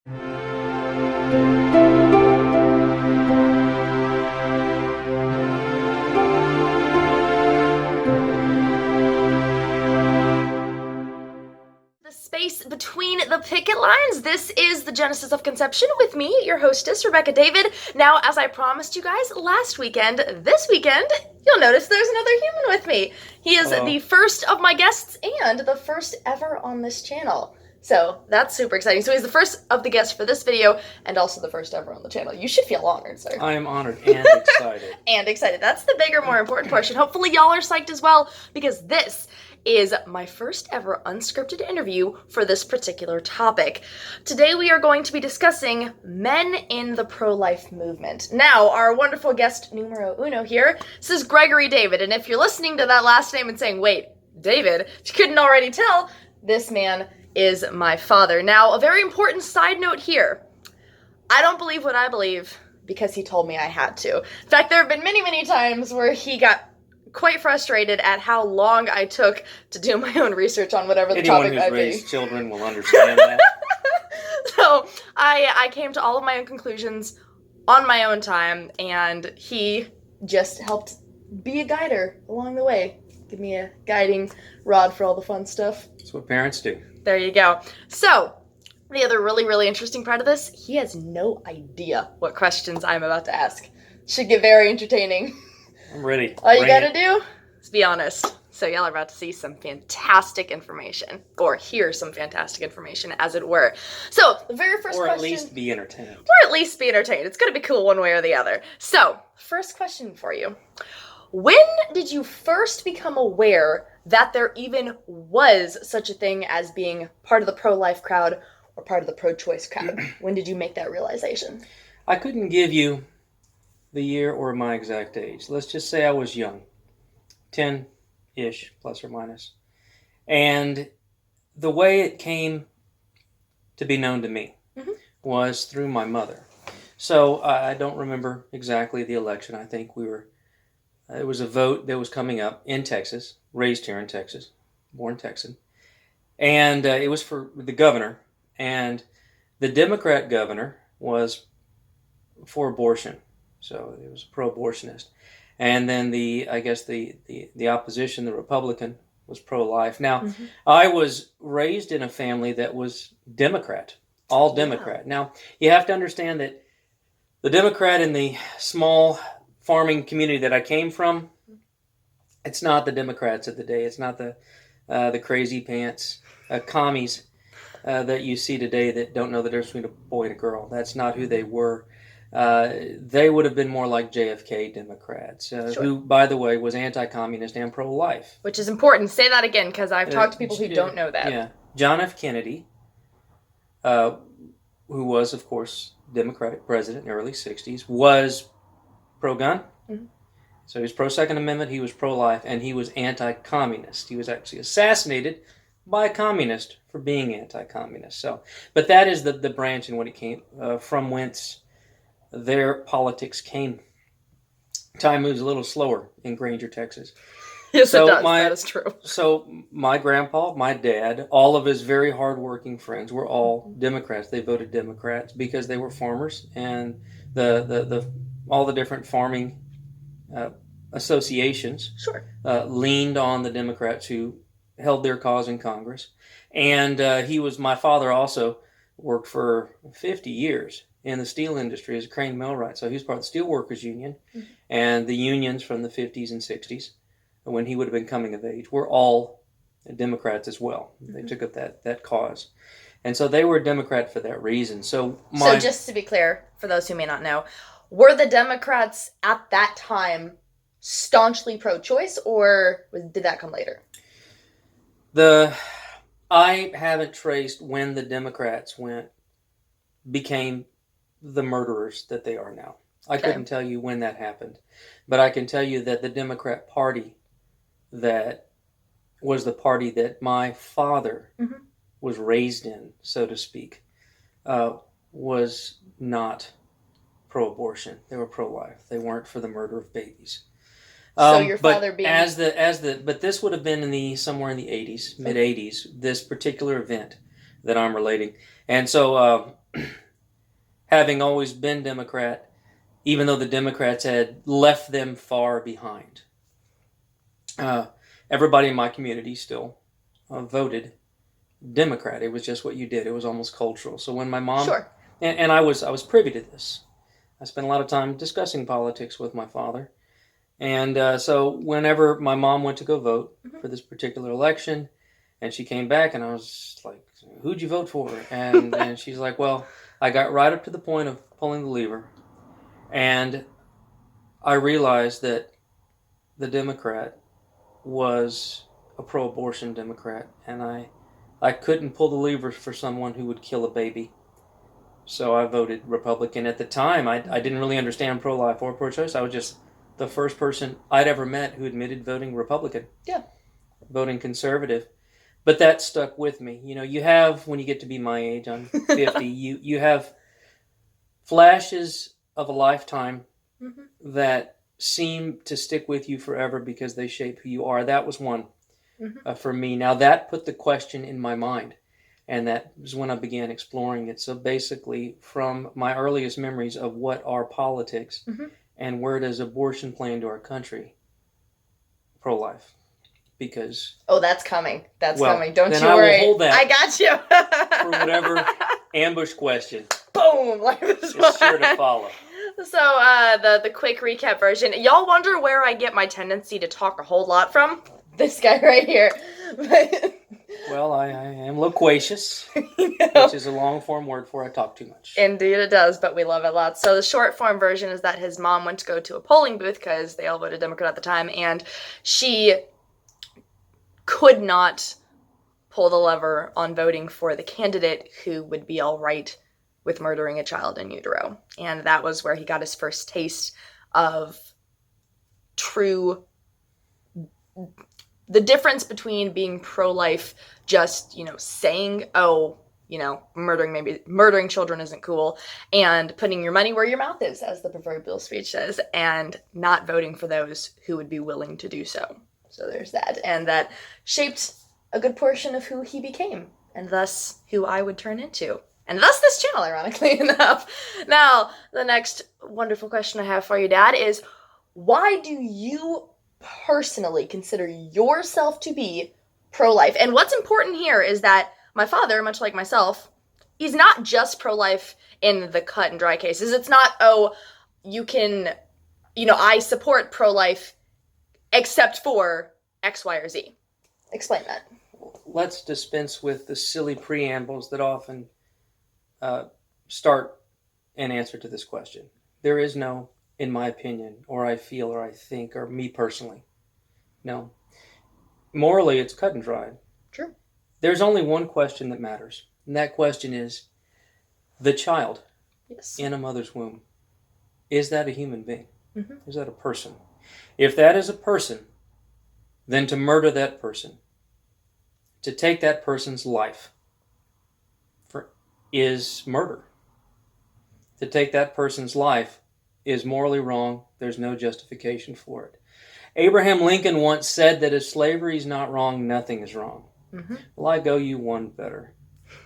Space between the picket lines. This is the Genesis of Conception with me, your hostess, Rebecca David. Now, as I promised you guys last weekend, this weekend, you'll notice there's another human with me. He is the first of my guests and the first ever on this channel. So that's super exciting. So he's the first of the guests for this video and also the first ever on the channel. You should feel honored, sir. I am honored and excited. And excited. That's the bigger, more important portion. Hopefully y'all are psyched as well, because this is my first ever unscripted interview for this particular topic. Today we are going to be discussing men in the pro-life movement. Now, our wonderful guest numero uno here, this is Gregory David, and if you're listening to that last name and saying, wait, David, if you couldn't already tell, this man is my father. Now, a very important side note here. I don't believe what I believe because he told me I had to. In fact, there have been many, many times where he got quite frustrated at how long I took to do my own research on whatever the topic might be. Anyone who's raised children will understand that. So I came to all of my own conclusions on my own time, and he just helped be a guider along the way. Give me a guiding rod for all the fun stuff. That's what parents do. There you go. So, the other really, really interesting part of this, he has no idea what questions I'm about to ask. Should get very entertaining. I'm ready. All you gotta do is be honest. So y'all are about to see some fantastic information, or hear some fantastic information, as it were. So, the very first question... Or at least be entertained. Or at least be entertained. It's gonna be cool one way or the other. So, first question for you. When did you first become aware that there even was such a thing as being part of the pro-life crowd or part of the pro-choice crowd? When did you make that realization? I couldn't give you the year or my exact age. Let's just say I was young, 10-ish, plus or minus. And the way it came to be known to me was through my mother. So I don't remember exactly the election. I think it was a vote that was coming up in Texas, raised here in Texas, born Texan. And it was for the governor. And the Democrat governor was for abortion. So it was pro-abortionist. And then the opposition, the Republican, was pro-life. Now, I was raised in a family that was Democrat, all Democrat. Yeah. Now, you have to understand that the Democrat in the small farming community that I came from, it's not the Democrats of the day. It's not the crazy pants commies that you see today that don't know the difference between a boy and a girl. That's not who they were. They would have been more like JFK Democrats, who, by the way, was anti-communist and pro-life. Which is important. Say that again, because I've talked to people who don't know that. Yeah. John F. Kennedy, who was, of course, Democratic president in the early 60s, was pro-gun. So he was pro-Second Amendment, he was pro-life, and he was anti-communist. He was actually assassinated by a communist for being anti-communist. So, but that is the branch in what it came from, whence their politics came. Time moves a little slower in Granger, Texas. Yes, it does. That is true. So my grandpa, my dad, all of his very hardworking friends were all Democrats. They voted Democrats because they were farmers, and all the different farming associations leaned on the Democrats who held their cause in Congress. And my father also worked for 50 years in the steel industry as a crane millwright. So he was part of the Steelworkers Union, and the unions from the 50s and 60s, when he would have been coming of age, were all Democrats as well. They took up that cause. And so they were a Democrat for that reason. So just to be clear, for those who may not know, were the Democrats at that time staunchly pro-choice, or did that come later? I haven't traced when the Democrats became the murderers that they are now. I couldn't tell you when that happened. But I can tell you that the Democrat Party that was the party that my father was raised in, so to speak, was not pro-abortion. They were pro-life. They weren't for the murder of babies. So your father being... But this would have been somewhere in the 80s, mid-80s, this particular event that I'm relating. And so having always been Democrat, even though the Democrats had left them far behind. Everybody in my community still voted Democrat. It was just what you did. It was almost cultural. So when my mom, Sure. and I was privy to this. I spent a lot of time discussing politics with my father. And so whenever my mom went to go vote for this particular election, and she came back, and I was like, who'd you vote for? And she's like, well, I got right up to the point of pulling the lever, and I realized that the Democrat was a pro-abortion Democrat, and I couldn't pull the lever for someone who would kill a baby. So I voted Republican. At the time, I didn't really understand pro-life or pro-choice. I was just the first person I'd ever met who admitted voting Republican. Yeah. Voting conservative. But that stuck with me. You know, you have, when you get to be my age, I'm 50, you have flashes of a lifetime that seem to stick with you forever because they shape who you are. That was one for me. Now, that put the question in my mind. And that was when I began exploring it. So basically, from my earliest memories of what are politics and where does abortion play into our country, pro-life. Because... Oh, that's coming. That's coming. Don't you I worry. will hold that I got you. for whatever ambush question. Boom! Like this one. It's sure to follow. So, the quick recap version. Y'all wonder where I get my tendency to talk a whole lot from? This guy right here. Well, I am loquacious, which is a long-form word for I talk too much. Indeed it does, but we love it lots. So the short-form version is that his mom went to go to a polling booth because they all voted Democrat at the time, and she could not pull the lever on voting for the candidate who would be all right with murdering a child in utero. And that was where he got his first taste of true... the difference between being pro-life, just, saying, oh, murdering children isn't cool, and putting your money where your mouth is, as the proverbial speech says, and not voting for those who would be willing to do so. So there's that. And that shaped a good portion of who he became, and thus who I would turn into. And thus this channel, ironically enough. Now, the next wonderful question I have for you, Dad, is why do you personally consider yourself to be pro-life? And what's important here is that my father, much like myself, he's not just pro-life in the cut and dry cases. It's not, oh, you can, I support pro-life except for X, Y, or Z. Explain that. Let's dispense with the silly preambles that often start an answer to this question. There is no, in my opinion, or I feel, or I think, or me personally. No. Morally, it's cut and dried. True. There's only one question that matters, and that question is, the child in a mother's womb, is that a human being? Is that a person? If that is a person, then to murder that person, to take that person's life, is murder. To take that person's life is morally wrong. There's no justification for it. Abraham Lincoln once said that if slavery is not wrong, nothing is wrong. Well, I go you one better.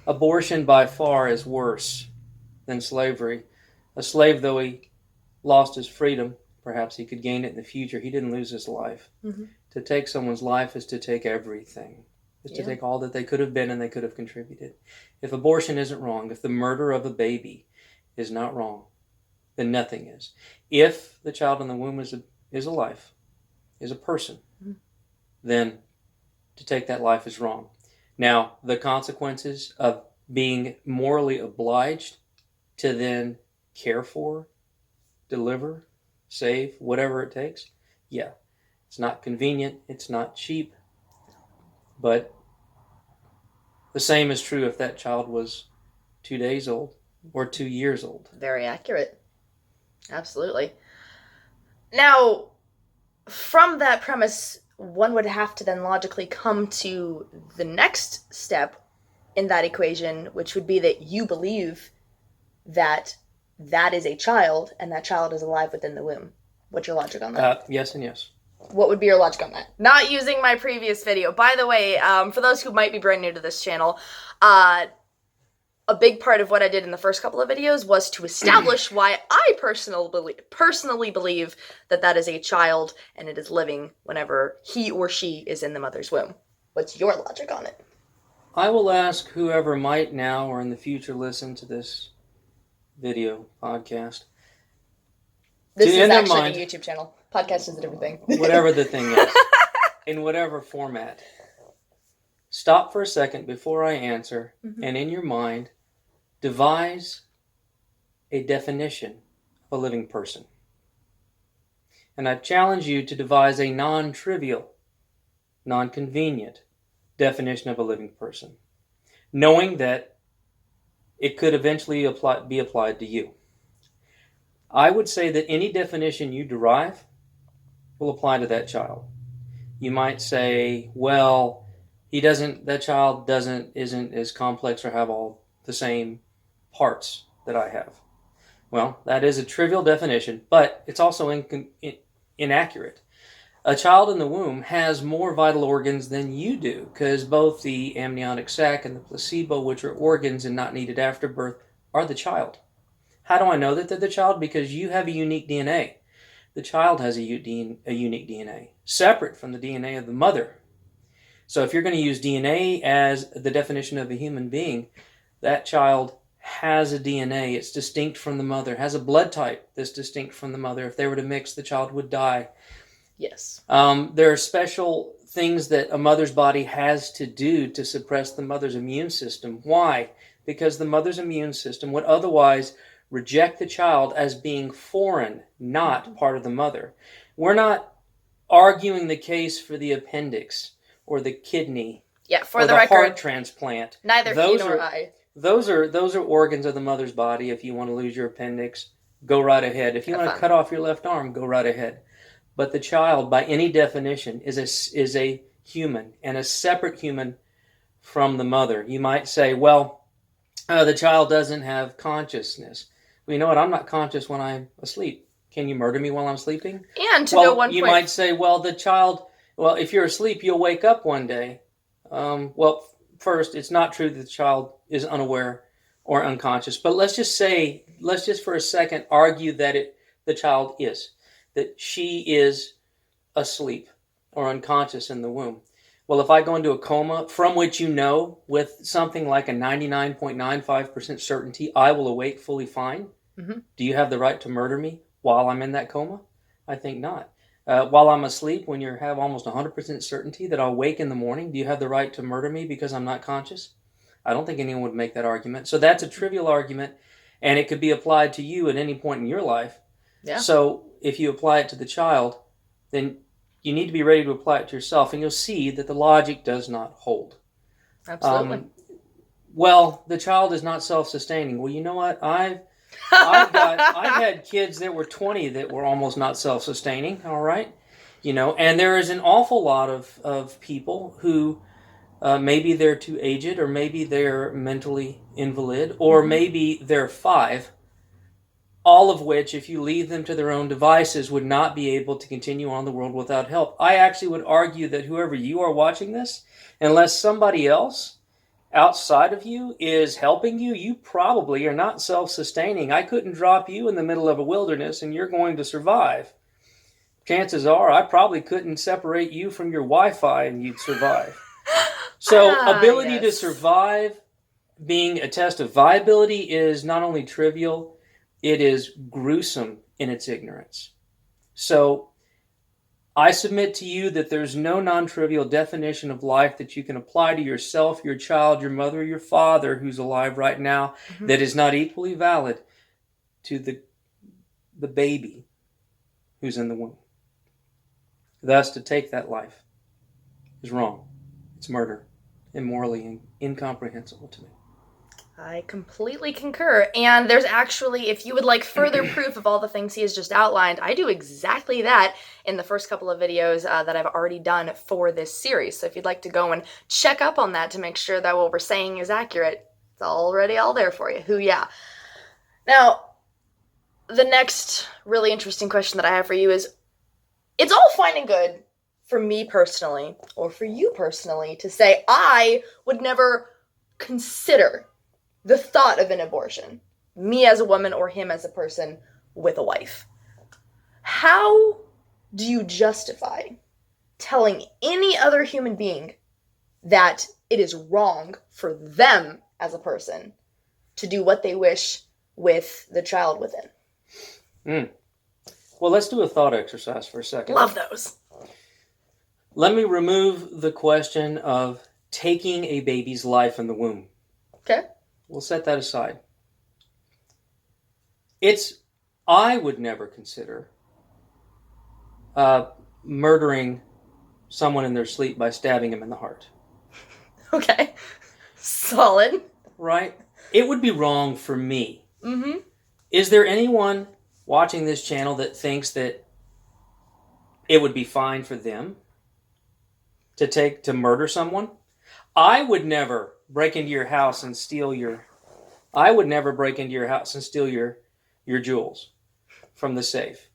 Abortion by far is worse than slavery. A slave, though he lost his freedom, perhaps he could gain it in the future. He didn't lose his life. To take someone's life is to take everything. Is to take all that they could have been and they could have contributed. If abortion isn't wrong, if the murder of a baby is not wrong, then nothing is. If the child in the womb is a life, is a person, then to take that life is wrong. Now, the consequences of being morally obliged to then care for, deliver, save, whatever it takes, it's not convenient, it's not cheap, but the same is true if that child was 2 days old or 2 years old. Very accurate. Absolutely. Now, from that premise, one would have to then logically come to the next step in that equation, which would be that you believe that that is a child and that child is alive within the womb. What's your logic on that? Yes and yes. What would be your logic on that? Not using my previous video. By the way, for those who might be brand new to this channel, a big part of what I did in the first couple of videos was to establish why I personally believe that that is a child and it is living whenever he or she is in the mother's womb. What's your logic on it? I will ask whoever might now or in the future listen to this video podcast. This is actually the YouTube channel. Podcast is a different thing. Whatever the thing is, in whatever format. Stop for a second before I answer, and in your mind, devise a definition of a living person. And I challenge you to devise a non-trivial, non-convenient definition of a living person, knowing that it could eventually be applied to you. I would say that any definition you derive will apply to that child. You might say, well, that child isn't as complex or have all the same parts that I have. Well, that is a trivial definition, but it's also inaccurate. A child in the womb has more vital organs than you do, because both the amniotic sac and the placebo, which are organs and not needed after birth, are the child. How do I know that they're the child? Because you have a unique DNA. The child has a unique DNA, separate from the DNA of the mother. So if you're going to use DNA as the definition of a human being, that child has a DNA. It's distinct from the mother, has a blood type that's distinct from the mother. If they were to mix, the child would die. Yes. There are special things that a mother's body has to do to suppress the mother's immune system. Why? Because the mother's immune system would otherwise reject the child as being foreign, not part of the mother. We're not arguing the case for the appendix or the kidney, for the record, heart transplant. Neither he nor I. Those are organs of the mother's body. If you want to lose your appendix, go right ahead. If you want to cut off your left arm, go right ahead. But the child, by any definition, is a human, and a separate human from the mother. You might say, well, the child doesn't have consciousness. Well, you know what? I'm not conscious when I'm asleep. Can you murder me while I'm sleeping? And to go one point, you might say, well, the child. Well, if you're asleep, you'll wake up one day. Well, first, it's not true that the child is unaware or unconscious. But let's just for a second argue that the child is. That she is asleep or unconscious in the womb. Well, if I go into a coma, from which you know with something like a 99.95% certainty I will awake fully fine, do you have the right to murder me while I'm in that coma? I think not. While I'm asleep, when you have almost 100% certainty that I'll wake in the morning, do you have the right to murder me because I'm not conscious? I don't think anyone would make that argument. So that's a trivial argument, and it could be applied to you at any point in your life. Yeah. So if you apply it to the child, then you need to be ready to apply it to yourself, and you'll see that the logic does not hold. Absolutely. Well, the child is not self-sustaining. Well, you know what? I had kids that were 20 that were almost not self-sustaining, all right? And there is an awful lot of people who maybe they're too aged, or maybe they're mentally invalid, or maybe they're 5, all of which, if you leave them to their own devices, would not be able to continue on the world without help. I actually would argue that whoever you are watching this, unless somebody else outside of you is helping you, you probably are not self-sustaining. I couldn't drop you in the middle of a wilderness and you're going to survive. Chances are I probably couldn't separate you from your Wi-Fi and you'd survive. So ability to survive, being a test of viability, is not only trivial, it is gruesome in its ignorance. So I submit to you that there's no non-trivial definition of life that you can apply to yourself, your child, your mother, your father, who's alive right now, that is not equally valid to the baby who's in the womb. Thus, to take that life is wrong. It's murder, immorally incomprehensible to me. I completely concur. And there's actually, if you would like further proof of all the things he has just outlined, I do exactly that in the first couple of videos that I've already done for this series. So if you'd like to go and check up on that to make sure that what we're saying is accurate, it's already all there for you. Hoo-yah. Now, the next really interesting question that I have for you is, it's all fine and good for me personally, or for you personally, to say I would never consider the thought of an abortion, me as a woman or him as a person with a wife, how do you justify telling any other human being that it is wrong for them as a person to do what they wish with the child within? Well, let's do a thought exercise for a second. Love those. Let me remove the question of taking a baby's life in the womb. Okay. We'll set that aside. I would never consider murdering someone in their sleep by stabbing him in the heart. Okay. Solid. Right? It would be wrong for me. Mm-hmm. Is there anyone watching this channel that thinks that it would be fine for them to murder someone? I would never break into your house and steal your jewels from the safe.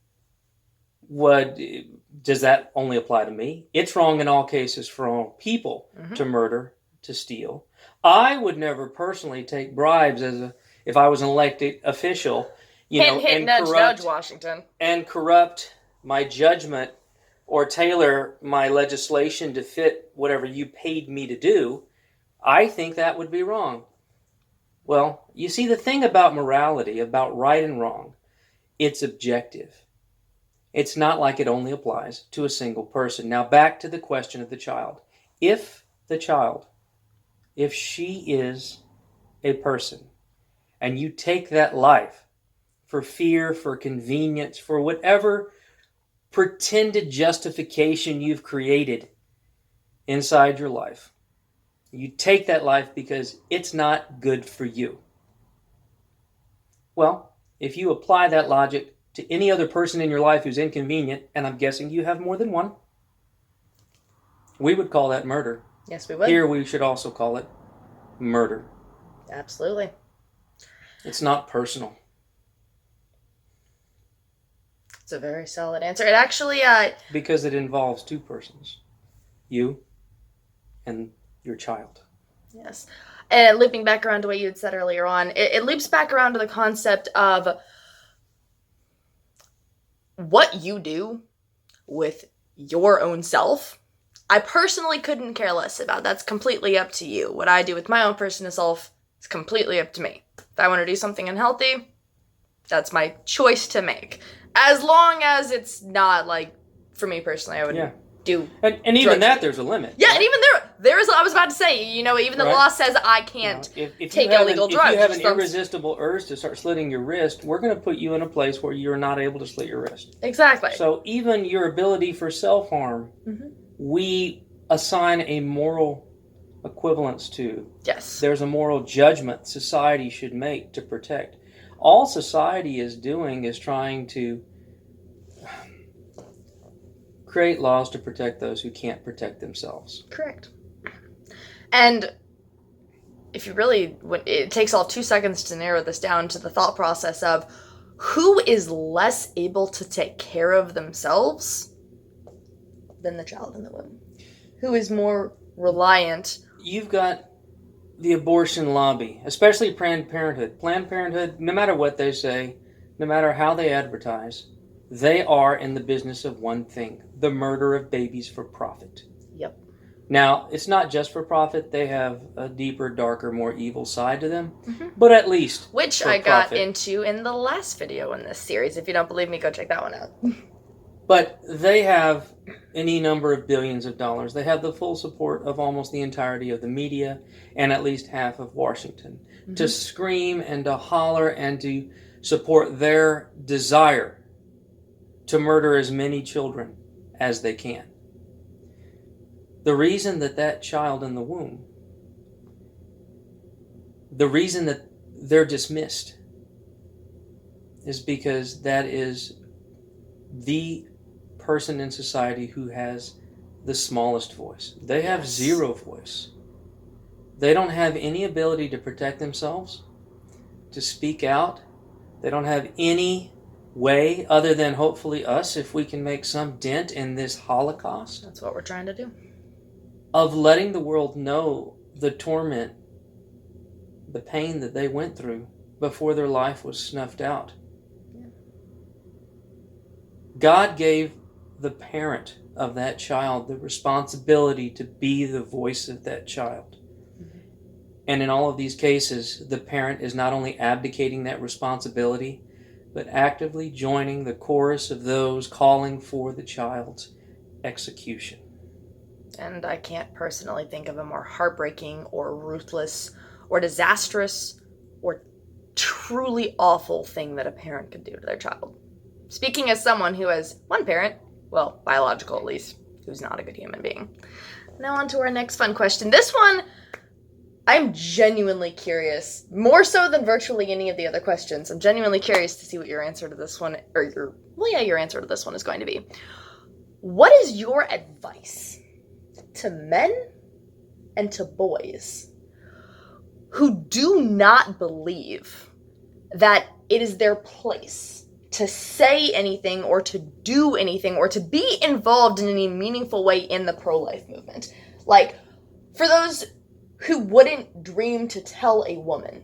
Does that only apply to me? It's wrong in all cases for all people to murder, to steal. I would never personally take bribes if I was an elected official, nudge, Washington, and corrupt my judgment or tailor my legislation to fit whatever you paid me to do. I think that would be wrong. Well, you see, the thing about morality, about right and wrong, it's objective. It's not like it only applies to a single person. Now, back to the question of the child. If she is a person, and you take that life for fear, for convenience, for whatever pretended justification you've created inside your life, you take that life because it's not good for you. Well, if you apply that logic to any other person in your life who's inconvenient, and I'm guessing you have more than one, we would call that murder. Yes, we would. Here we should also call it murder. Absolutely. It's not personal. It's a very solid answer. It actually... because it involves two persons. You and your child. Yes. And looping back around to what you had said earlier on, it loops back around to the concept of what you do with your own self. I personally couldn't care less about. That's completely up to you. What I do with my own personal self is completely up to me. If I want to do something unhealthy, that's my choice to make. As long as it's not, like, for me personally, I would do. And even that, there's a limit. Yeah, right? And even there is, I was about to say, even the law says I can't take illegal drugs. If you have an irresistible urge to start slitting your wrist, we're going to put you in a place where you're not able to slit your wrist. Exactly. So even your ability for self-harm, we assign a moral equivalence to. Yes. There's a moral judgment society should make to protect. All society is doing is trying to create laws to protect those who can't protect themselves. Correct. And if you really, it takes all 2 seconds to narrow this down to the thought process of who is less able to take care of themselves than the child in the womb? Who is more reliant? You've got the abortion lobby, especially Planned Parenthood. Planned Parenthood, no matter what they say, no matter how they advertise, they are in the business of one thing: the murder of babies for profit. Yep. Now, it's not just for profit. They have a deeper, darker, more evil side to them. But at least which I got into in the last video in this series. If you don't believe me, go check that one out. But they have any number of billions of dollars. They have the full support of almost the entirety of the media and at least half of Washington to scream and to holler and to support their desire to murder as many children as they can. The reason that child in the womb, the reason that they're dismissed is because that is the person in society who has the smallest voice. They have zero voice. They don't have any ability to protect themselves, to speak out. They don't have any way other than hopefully us, if we can make some dent in this Holocaust. That's what we're trying to do. Of letting the world know the torment the pain that they went through before their life was snuffed out. God gave the parent of that child the responsibility to be the voice of that child. And in all of these cases, the parent is not only abdicating that responsibility, but actively joining the chorus of those calling for the child's execution. And I can't personally think of a more heartbreaking or ruthless or disastrous or truly awful thing that a parent could do to their child. Speaking as someone who has one parent, well, biological at least, who's not a good human being. Now on to our next fun question. This one, I'm genuinely curious, more so than virtually any of the other questions. I'm genuinely curious to see what your answer to this one, or your answer to this one is going to be. What is your advice to men and to boys who do not believe that it is their place to say anything or to do anything or to be involved in any meaningful way in the pro-life movement? Like, for those who wouldn't dream to tell a woman,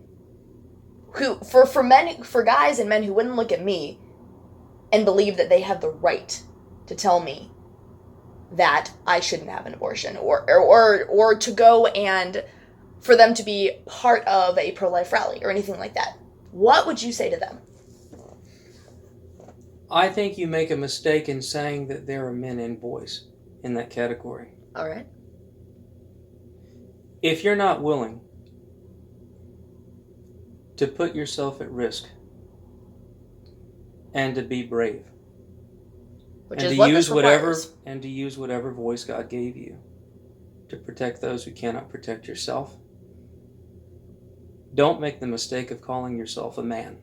who for guys and men who wouldn't look at me and believe that they have the right to tell me that I shouldn't have an abortion, or to go and for them to be part of a pro-life rally or anything like that. What would you say to them? I think you make a mistake in saying that there are men and boys in that category. All right. If you're not willing to put yourself at risk and to be brave, Which is what this requires. and to use whatever voice God gave you to protect those who cannot protect yourself, don't make the mistake of calling yourself a man.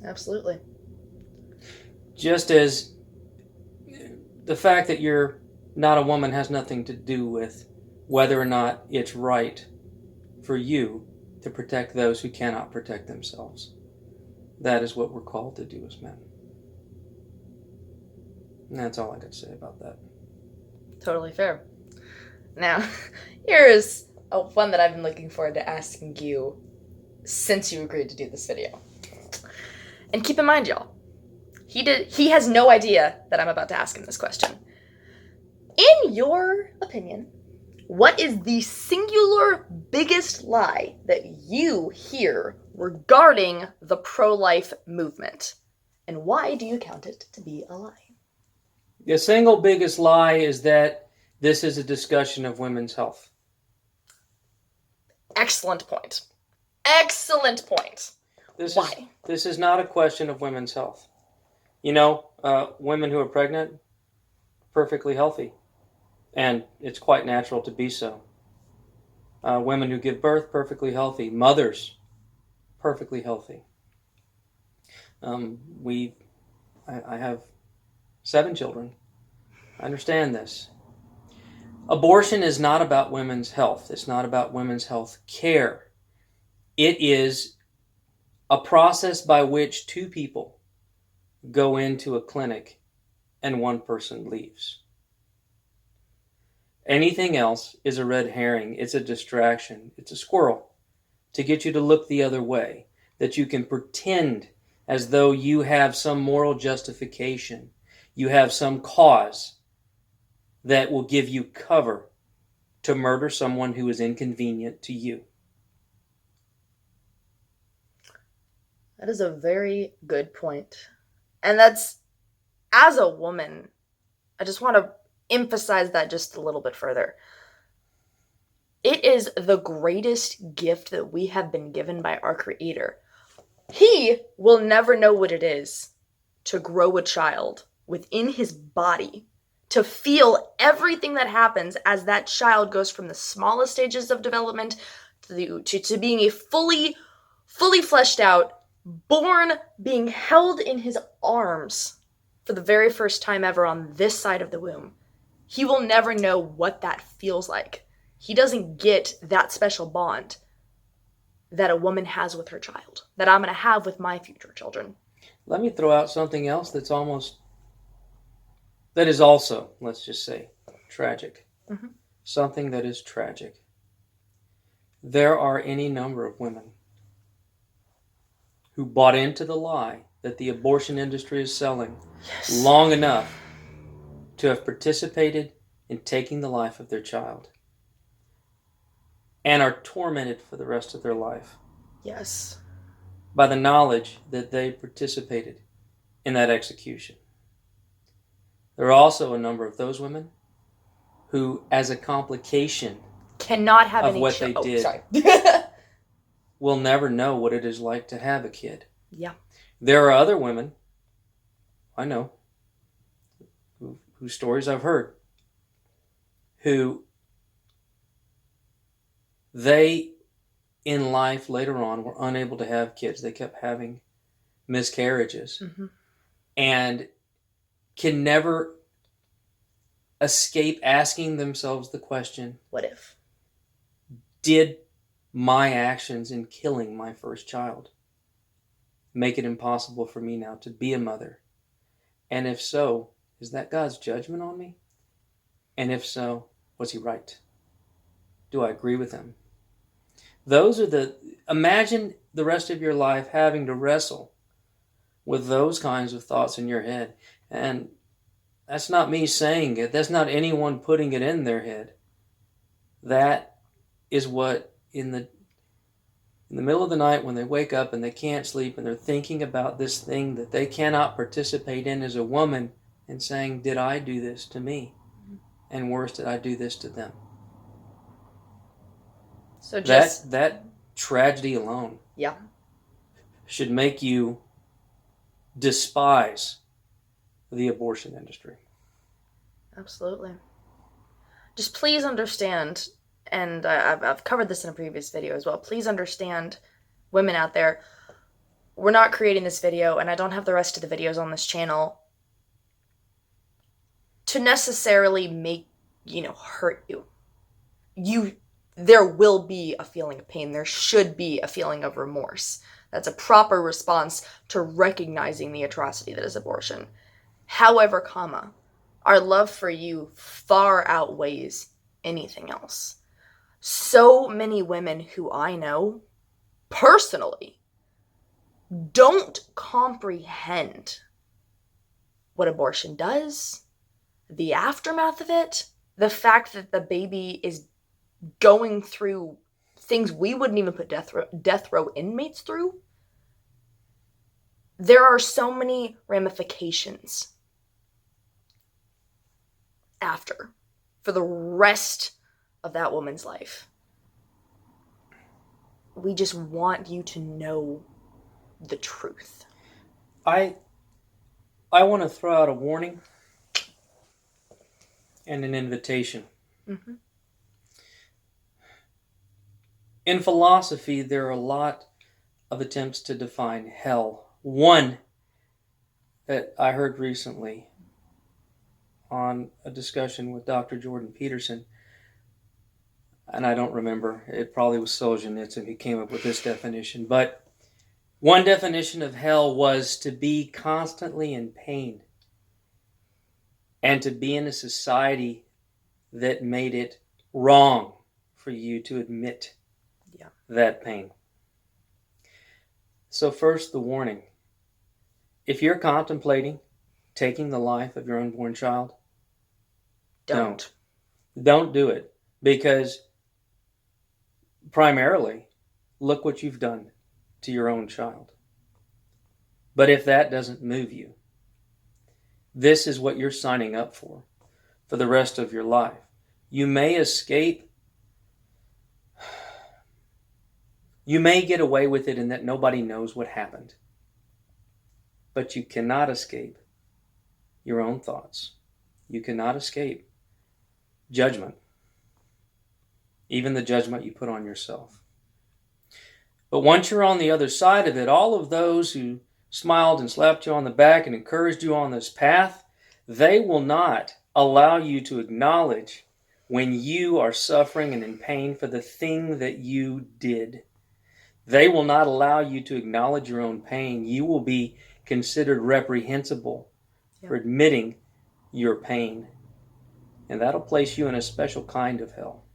Absolutely. Just as the fact that you're not a woman has nothing to do with whether or not it's right for you to protect those who cannot protect themselves. That is what we're called to do as men. And that's all I got to say about that. Totally fair. Now, here is one that I've been looking forward to asking you since you agreed to do this video. And keep in mind, y'all, he has no idea that I'm about to ask him this question. In your opinion, what is the singular biggest lie that you hear regarding the pro-life movement? And why do you count it to be a lie? The single biggest lie is that this is a discussion of women's health. Excellent point. Excellent point. Why? This is not a question of women's health. You know, women who are pregnant, perfectly healthy. And it's quite natural to be so. Women who give birth, perfectly healthy. Mothers, perfectly healthy. I have 7 children. I understand this. Abortion is not about women's health. It's not about women's health care. It is a process by which 2 people go into a clinic and 1 person leaves. Anything else is a red herring. It's a distraction. It's a squirrel to get you to look the other way, that you can pretend as though you have some moral justification, you have some cause that will give you cover to murder someone who is inconvenient to you. That is a very good point. And that's, as a woman, I just want to emphasize that just a little bit further. It is the greatest gift that we have been given by our Creator. He will never know what it is to grow a child within his body, to feel everything that happens as that child goes from the smallest stages of development to being a fully fleshed out, born, being held in his arms for the very first time ever on this side of the womb. He will never know what that feels like. He doesn't get that special bond that a woman has with her child, that I'm going to have with my future children. Let me throw out something else that is also, let's just say, tragic. Mm-hmm. Something that is tragic. There are any number of women who bought into the lie that the abortion industry is selling long enough to have participated in taking the life of their child and are tormented for the rest of their life. Yes. By the knowledge that they participated in that execution. There are also a number of those women who, as a complication cannot have of any what they did, sorry. will never know what it is like to have a kid. Yeah. There are other women, I know, whose stories I've heard, who they, in life later on, were unable to have kids. They kept having miscarriages and can never escape asking themselves the question, what if? Did my actions in killing my first child make it impossible for me now to be a mother? And if so, is that God's judgment on me? And if so, was he right? Do I agree with him? Imagine the rest of your life having to wrestle with those kinds of thoughts in your head. And that's not me saying it. That's not anyone putting it in their head. That is what in the middle of the night when they wake up and they can't sleep and they're thinking about this thing that they cannot participate in as a woman and saying, did I do this to me? And worse, did I do this to them? So just that tragedy alone should make you despise the abortion industry. Absolutely. Just please understand, and I've covered this in a previous video as well, please understand, women out there, we're not creating this video, and I don't have the rest of the videos on this channel to necessarily make, hurt you. There will be a feeling of pain. There should be a feeling of remorse. That's a proper response to recognizing the atrocity that is abortion. However, our love for you far outweighs anything else. So many women who I know personally don't comprehend what abortion does, the aftermath of it, the fact that the baby is going through things we wouldn't even put death row inmates through. There are so many ramifications after for the rest of that woman's life. We just want you to know the truth. I want to throw out a warning and an invitation. In philosophy, there are a lot of attempts to define hell. One that I heard recently on a discussion with Dr. Jordan Peterson, and I don't remember, it probably was Solzhenitsyn who came up with this definition, but one definition of hell was to be constantly in pain and to be in a society that made it wrong for you to admit that pain. So first, the warning. If you're contemplating taking the life of your unborn child, don't do it, because primarily, look what you've done to your own child. But if that doesn't move you, this is what you're signing up for the rest of your life. You may escape. You may get away with it in that nobody knows what happened. But you cannot escape your own thoughts. You cannot escape judgment, even the judgment you put on yourself. But once you're on the other side of it, all of those who smiled and slapped you on the back and encouraged you on this path, they will not allow you to acknowledge when you are suffering and in pain for the thing that you did. They will not allow you to acknowledge your own pain. You will be considered reprehensible for admitting your pain. And that'll place you in a special kind of hell.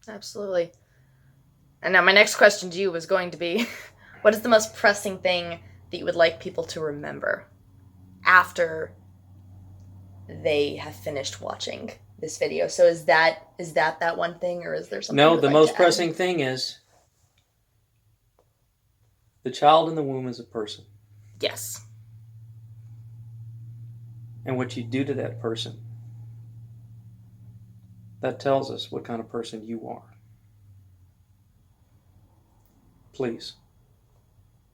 Absolutely. And now my next question to you was going to be, what is the most pressing thing that you would like people to remember after they have finished watching this video? So is that one thing, or is there something? No, the most pressing thing is the child in the womb is a person. Yes. And what you do to that person, that tells us what kind of person you are. Please,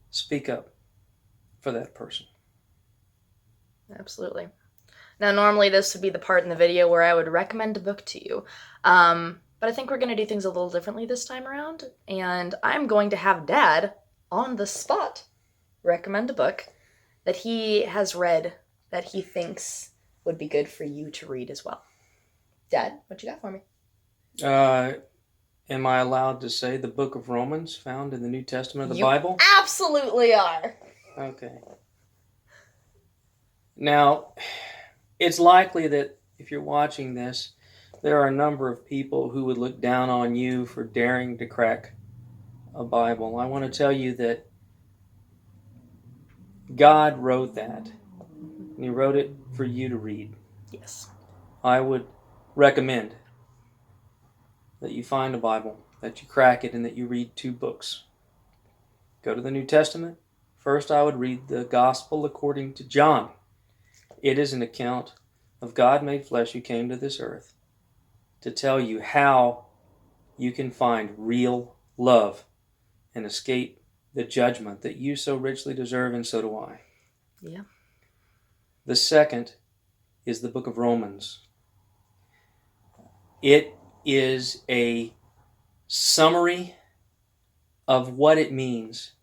speak up for that person. Absolutely. Now, normally this would be the part in the video where I would recommend a book to you. But I think we're going to do things a little differently this time around. And I'm going to have Dad, on the spot, recommend a book that he has read that he thinks would be good for you to read as well. Dad, what you got for me? Am I allowed to say the book of Romans found in the New Testament of the Bible? Absolutely are. Okay. Now, it's likely that if you're watching this, there are a number of people who would look down on you for daring to crack a Bible. I want to tell you that God wrote that, and He wrote it for you to read. Yes. I would recommend that you find a Bible, that you crack it, and that you read 2 books. Go to the New Testament. First, I would read the Gospel according to John. It is an account of God made flesh who came to this earth to tell you how you can find real love and escape the judgment that you so richly deserve, and so do I. Yeah. The second is the book of Romans. It is a summary of what it means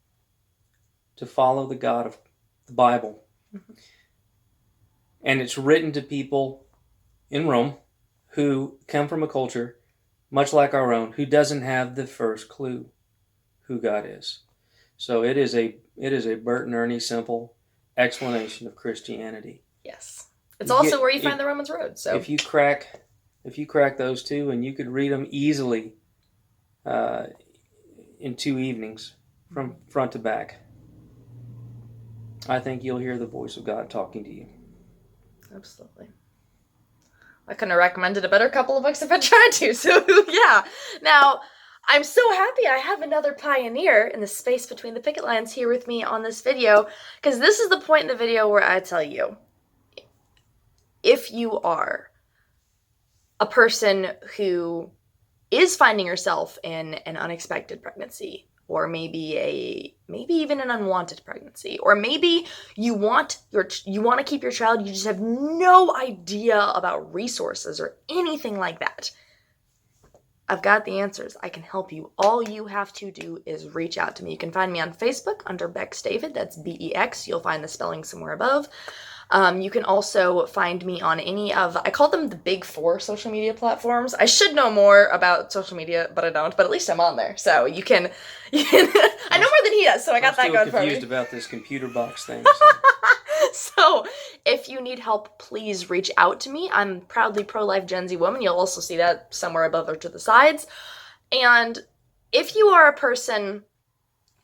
to follow the God of the Bible. Mm-hmm. And it's written to people in Rome who come from a culture much like our own, who doesn't have the first clue who God is. So it is a Bert and Ernie simple explanation of Christianity. Yes. It's also where you find the Romans Road. So if you crack those 2, and you could read them easily in 2 evenings from front to back, I think you'll hear the voice of God talking to you. Absolutely. I couldn't have recommended a better couple of books if I tried to, so yeah. Now, I'm so happy I have another pioneer in the space between the picket lines here with me on this video, because this is the point in the video where I tell you, if you are a person who is finding yourself in an unexpected pregnancy, or maybe even an unwanted pregnancy, or maybe you want to keep your child, you just have no idea about resources or anything like that, I've got the answers. I can help you. All you have to do is reach out to me. You can find me on Facebook under Bex David. That's BEX. You'll find the spelling somewhere above. You can also find me on any of, I call them the big 4 social media platforms. I should know more about social media, but I don't. But at least I'm on there. So you can I know more than he does, so I got that going for me. I'm confused about this computer box thing. So if you need help, please reach out to me. I'm proudly pro-life Gen Z woman. You'll also see that somewhere above or to the sides. And if you are a person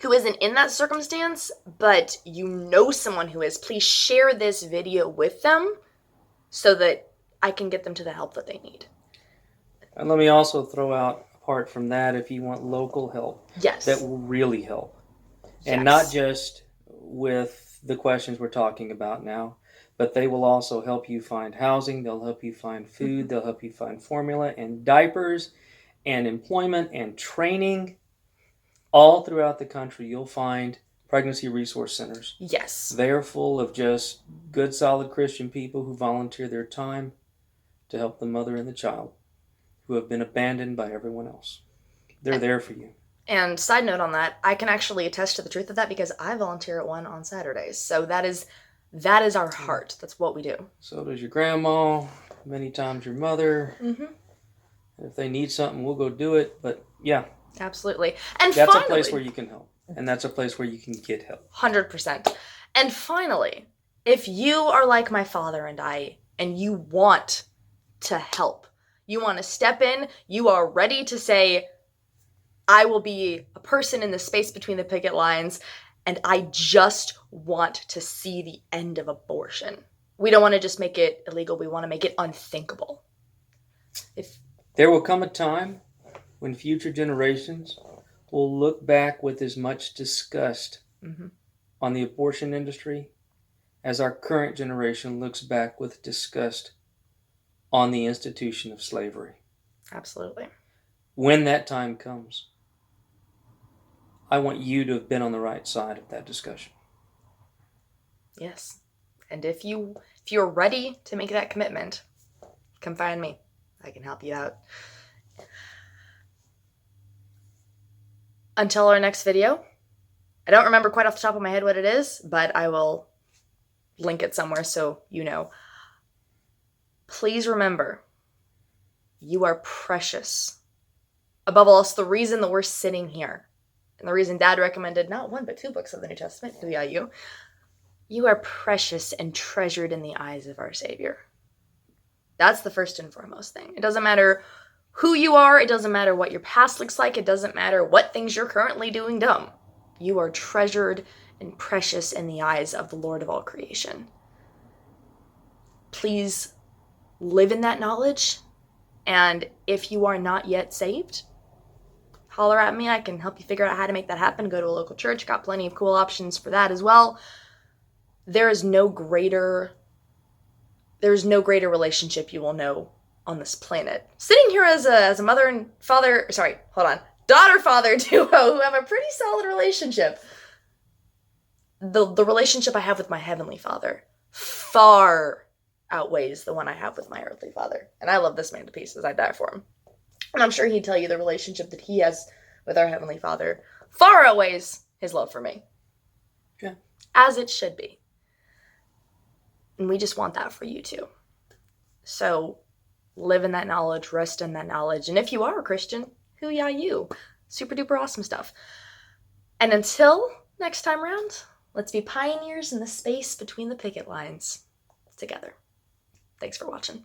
who isn't in that circumstance, but you know someone who is, please share this video with them so that I can get them to the help that they need. And let me also throw out, apart from that, if you want local help, yes, that will really help. Yes. And not just with the questions we're talking about now, but they will also help you find housing, they'll help you find food, they'll help you find formula and diapers and employment and training. All throughout the country, you'll find pregnancy resource centers. Yes. They're full of just good, solid Christian people who volunteer their time to help the mother and the child who have been abandoned by everyone else. They're there for you. And side note on that, I can actually attest to the truth of that because I volunteer at one on Saturdays. So that is our heart. That's what we do. So does your grandma, many times your mother. Mm-hmm. If they need something, we'll go do it. But yeah. Absolutely. And that's finally, a place where you can help. And that's a place where you can get help. 100%. And finally, if you are like my father and I, and you want to help, You want to step in. You are ready to say, I will be a person in the space between the picket lines, and I just want to see the end of abortion. We don't want to just make it illegal. We want to make it unthinkable. There will come a time when future generations will look back with as much disgust on the abortion industry as our current generation looks back with disgust on the institution of slavery. Absolutely. When that time comes, I want you to have been on the right side of that discussion. Yes. And if you're ready to make that commitment, come find me. I can help you out. Until our next video, I don't remember quite off the top of my head what it is, but I will link it somewhere so you know. Please remember, you are precious. Above all else, the reason that we're sitting here, and the reason Dad recommended not one but two books of the New Testament, you are precious and treasured in the eyes of our Savior. That's the first and foremost thing. It doesn't matter who you are. It doesn't matter what your past looks like. It doesn't matter what things you're currently doing dumb. You are treasured and precious in the eyes of the Lord of all creation. Please live in that knowledge. And if you are not yet saved, holler at me. I can help you figure out how to make that happen. Go to a local church. Got plenty of cool options for that as well. There's no greater relationship you will know on this planet. Sitting here as a mother and father, daughter-father duo who have a pretty solid relationship. The relationship I have with my Heavenly Father far outweighs the one I have with my earthly father. And I love this man to pieces. I'd die for him. And I'm sure he'd tell you the relationship that he has with our Heavenly Father far outweighs his love for me. Yeah. As it should be. And we just want that for you too. So live in that knowledge, rest in that knowledge. And if you are a Christian, hoo-yah you. Super duper awesome stuff. And until next time around, let's be pioneers in the space between the picket lines together. Thanks for watching.